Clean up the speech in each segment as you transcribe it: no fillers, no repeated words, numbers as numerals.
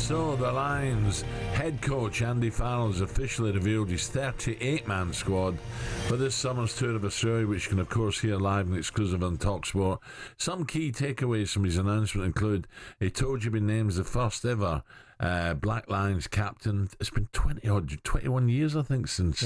So the Lions head coach Andy Farrell has officially revealed his 38-man squad for this summer's tour of Australia, which you can of course hear live and exclusive on talkSPORT. Some key takeaways from his announcement include he told you he names the first ever Black Lions captain. It's been 21 years, I think, since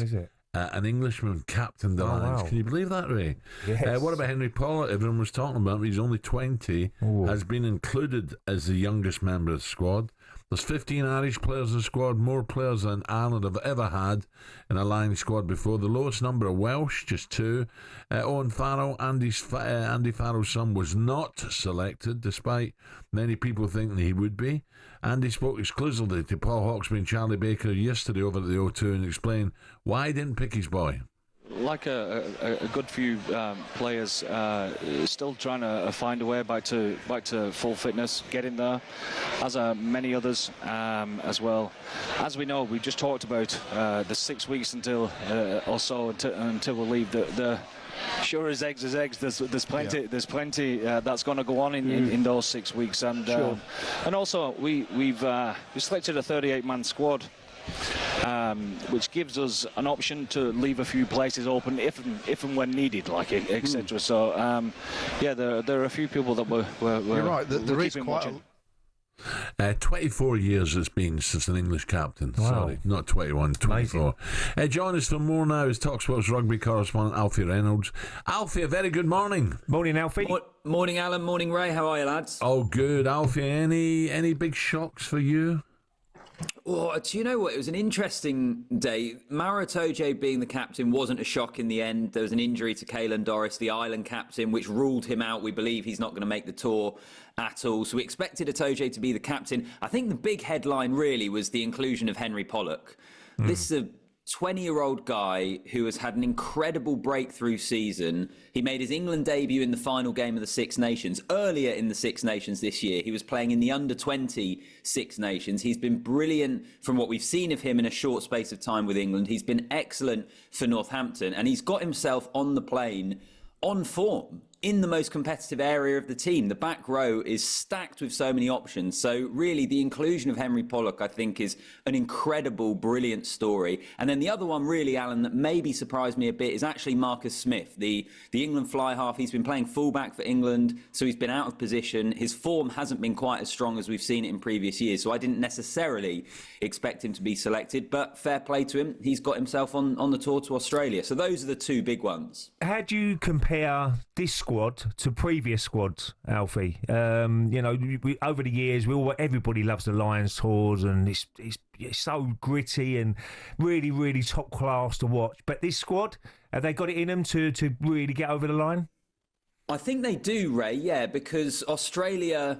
an Englishman captained the Lions. Wow. Can you believe that, Ray? Yes. What about Henry Parlour? Everyone was talking about him. He's only 20, has been included as the youngest member of the squad. There's 15 Irish players in the squad, more players than Ireland have ever had in a Lions squad before. The lowest number of Welsh, just 2. Owen Farrell, Andy Farrell's son, was not selected, despite many people thinking he would be. Andy spoke exclusively to Paul Hawksby and Charlie Baker yesterday over at the O2 and explained why he didn't pick his boy. Like a good few players, still trying to find a way back to full fitness, get in there, as are many others as well. As we know, we just talked about the 6 weeks until or so until we leave. The sure as eggs. There's plenty. There's plenty that's going to go on in those 6 weeks, and also we've selected a 38-man squad. Which gives us an option to leave a few places open if and when needed, like etc. So there are a few people that we're You're right. There is quite a 24 years it's been since an English captain. Wow. Sorry, not 21, 24. Join us for more now is talkSPORT's rugby correspondent Alfie Reynolds. Alfie, a very good morning. Morning, Alfie. Morning, Alan. Morning, Ray. How are you, lads? Oh, good. Alfie, any big shocks for you? Oh, do you know what? It was an interesting day. Maro Itoje being the captain wasn't a shock in the end. There was an injury to Caelan Doris, the Ireland captain, which ruled him out. We believe he's not going to make the tour at all. So we expected Itoje to be the captain. I think the big headline really was the inclusion of Henry Pollock. This is a 20-year-old guy who has had an incredible breakthrough season. He made his England debut in the final game of the Six Nations. Earlier in the Six Nations this year, he was playing in the under-20 Six Nations. He's been brilliant from what we've seen of him in a short space of time with England. He's been excellent for Northampton, and he's got himself on the plane on form in the most competitive area of the team. The back row is stacked with so many options. So really the inclusion of Henry Pollock, I think, is an incredible, brilliant story. And then the other one really, Alan, that maybe surprised me a bit is actually Marcus Smith, the England fly half. He's been playing fullback for England, so he's been out of position. His form hasn't been quite as strong as we've seen it in previous years. So I didn't necessarily expect him to be selected, but fair play to him. He's got himself on the tour to Australia. So those are the two big ones. How do you compare this squad to previous squads, Alfie? We, over the years, everybody loves the Lions tours, and it's so gritty and really, really top class to watch. But this squad, have they got it in them to really get over the line? I think they do, Ray, yeah, because Australia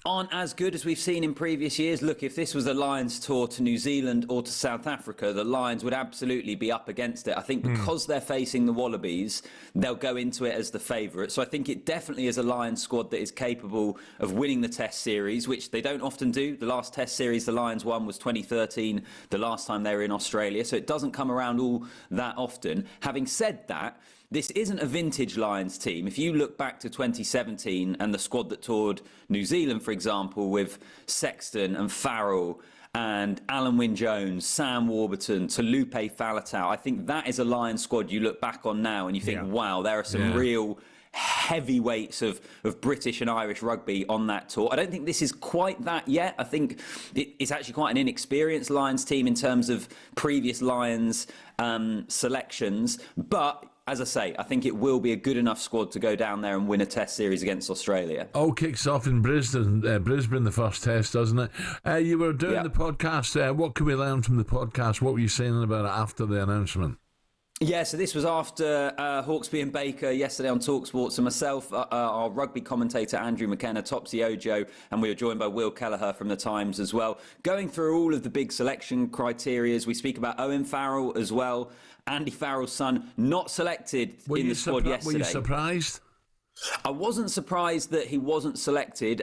aren't as good as we've seen in previous years. Look, if this was a Lions tour to New Zealand or to South Africa, the Lions would absolutely be up against it. I think because they're facing the Wallabies, they'll go into it as the favourite. So I think it definitely is a Lions squad that is capable of winning the Test series, which they don't often do. The last Test series the Lions won was 2013, the last time they were in Australia. So it doesn't come around all that often. Having said that, this isn't a vintage Lions team. If you look back to 2017 and the squad that toured New Zealand, for example, with Sexton and Farrell and Alan Wynne-Jones, Sam Warburton, Talupe Faletau, I think that is a Lions squad you look back on now and you think, wow, there are some real heavyweights of British and Irish rugby on that tour. I don't think this is quite that yet. I think it's actually quite an inexperienced Lions team in terms of previous Lions selections, but as I say, I think it will be a good enough squad to go down there and win a Test series against Australia. All kicks off in Brisbane, the first Test, doesn't it? You were doing the podcast. What can we learn from the podcast? What were you saying about it after the announcement? Yeah, so this was after Hawksby and Baker yesterday on talkSPORT. So myself, our rugby commentator Andrew McKenna, Topsy Ojo, and we were joined by Will Kelleher from The Times as well. Going through all of the big selection criteria, we speak about Owen Farrell as well. Andy Farrell's son, not selected in the squad yesterday. Were you surprised? I wasn't surprised that he wasn't selected.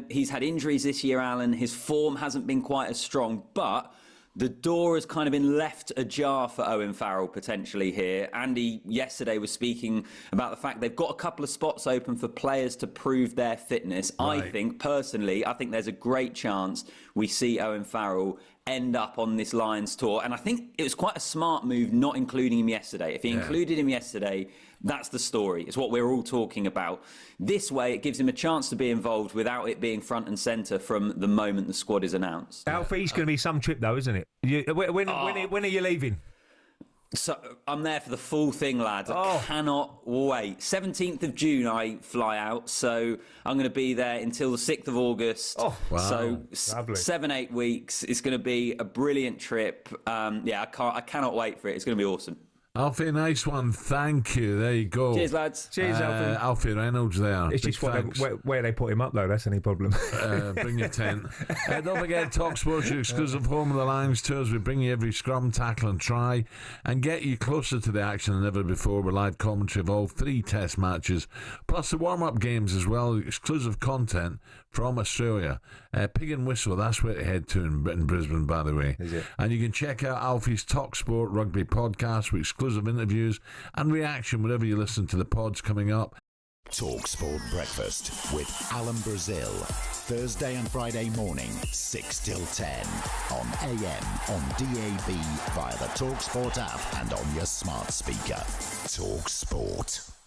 He's had injuries this year, Alan. His form hasn't been quite as strong, but the door has kind of been left ajar for Owen Farrell potentially here. Andy yesterday was speaking about the fact they've got a couple of spots open for players to prove their fitness. Right. I think there's a great chance we see Owen Farrell end up on this Lions tour. And I think it was quite a smart move not including him yesterday. If he included him yesterday, that's the story. It's what we're all talking about. This way, it gives him a chance to be involved without it being front and centre from the moment the squad is announced. Alfie's going to be some trip, though, isn't it? When are you leaving? So I'm there for the full thing, lads. I cannot wait. 17th of June, I fly out. So I'm going to be there until the 6th of August. Oh, wow. So Lovely. 7-8 weeks. It's going to be a brilliant trip. I cannot wait for it. It's going to be awesome. Alfie, nice one. Thank you. There you go. Cheers, lads. Cheers, Alfie. Alfie Reynolds there. It's just where they put him up, though. That's any problem. Bring your tent. Don't forget, talkSPORT's your exclusive home of the Lions tours. We bring you every scrum, tackle and try and get you closer to the action than ever before with live commentary of all 3 test matches, plus the warm-up games as well, exclusive content from Australia. Pig and Whistle, that's where to head to in Brisbane, by the way. Is it? And you can check out Alfie's talkSPORT Rugby podcast with exclusive interviews and reaction whenever you listen to the pods coming up. talkSPORT Breakfast with Alan Brazil. Thursday and Friday morning, 6 till 10. On AM, on DAB, via the talkSPORT app and on your smart speaker. talkSPORT.